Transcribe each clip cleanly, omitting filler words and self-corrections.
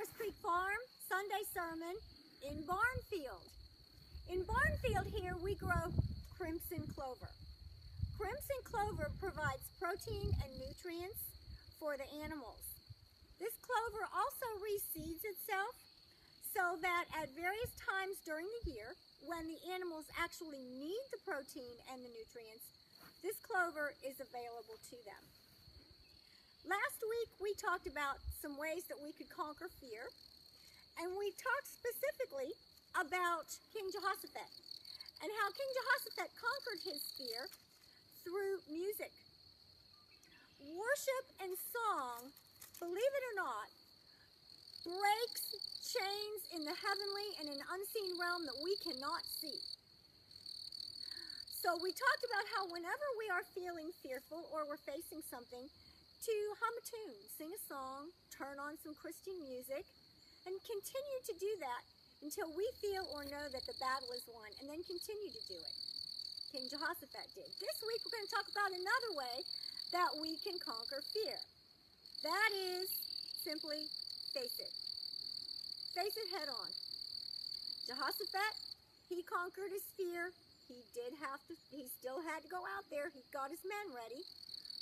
Forest Creek Farm Sunday sermon in Barnfield. In Barnfield here we grow crimson clover. Crimson clover provides protein and nutrients for the animals. This clover also reseeds itself so that at various times during the year, when the animals actually need the protein and the nutrients, this clover is available to them. Last week we talked about some ways that we could conquer fear, and we talked specifically about King Jehoshaphat and how King Jehoshaphat conquered his fear through music. Worship and song, believe it or not, breaks chains in the heavenly and in the unseen realm that we cannot see. So we talked about how whenever we are feeling fearful or we're facing something, to hum a tune, sing a song, turn on some Christian music, and continue to do that until we feel or know that the battle is won, and then continue to do it. King Jehoshaphat did. This week we're going to talk about another way that we can conquer fear. That is simply face it. Face it head on. Jehoshaphat, he conquered his fear. He still had to go out there. He got his men ready.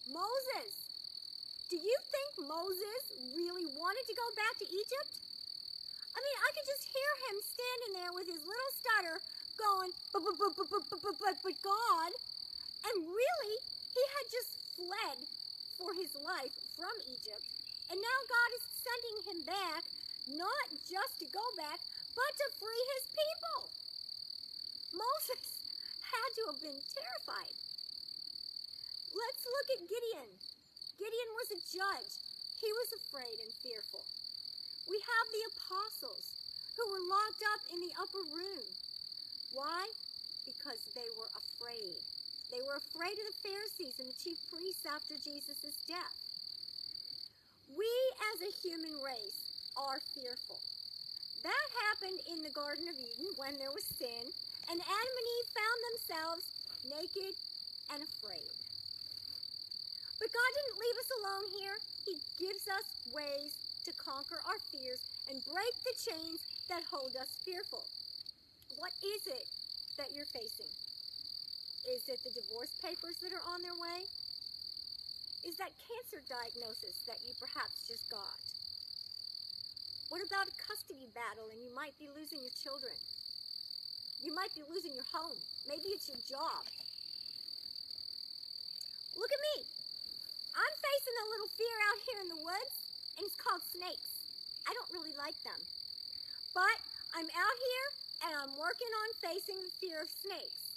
Moses, do you think Moses really wanted to go back to Egypt? I mean, I could just hear him standing there with his little stutter going, but God. And really, he had just fled for his life from Egypt. And now God is sending him back, not just to go back, but to free his people. Moses had to have been terrified. Let's look at Gideon. Gideon was a judge. He was afraid and fearful. We have the apostles who were locked up in the upper room. Why? Because they were afraid. They were afraid of the Pharisees and the chief priests after Jesus' death. We as a human race are fearful. That happened in the Garden of Eden when there was sin, and Adam and Eve found themselves naked and afraid. But God didn't leave us alone here. He gives us ways to conquer our fears and break the chains that hold us fearful. What is it that you're facing? Is it the divorce papers that are on their way? Is that cancer diagnosis that you perhaps just got? What about a custody battle and you might be losing your children? You might be losing your home. Maybe it's your job. Look at me. I'm facing a little fear out here in the woods, and it's called snakes. I don't really like them. But I'm out here, and I'm working on facing the fear of snakes.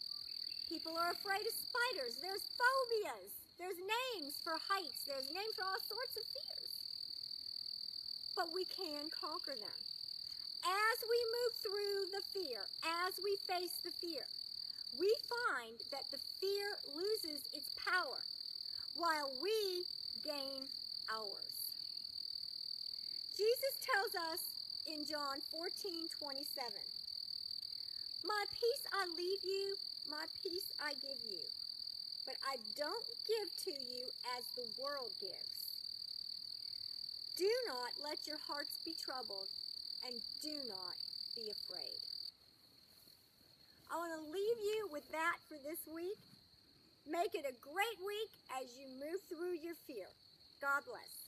People are afraid of spiders. There's phobias. There's names for heights. There's names for all sorts of fears. But we can conquer them. As we move through the fear, as we face the fear, we find that the fear loses its power while we gain ours. Jesus tells us in John 14:27, "My peace I leave you, my peace I give you. But I don't give to you as the world gives. Do not let your hearts be troubled, and do not be afraid." I want to leave you with that for this week. Make it a great week as you move through your fear. God bless.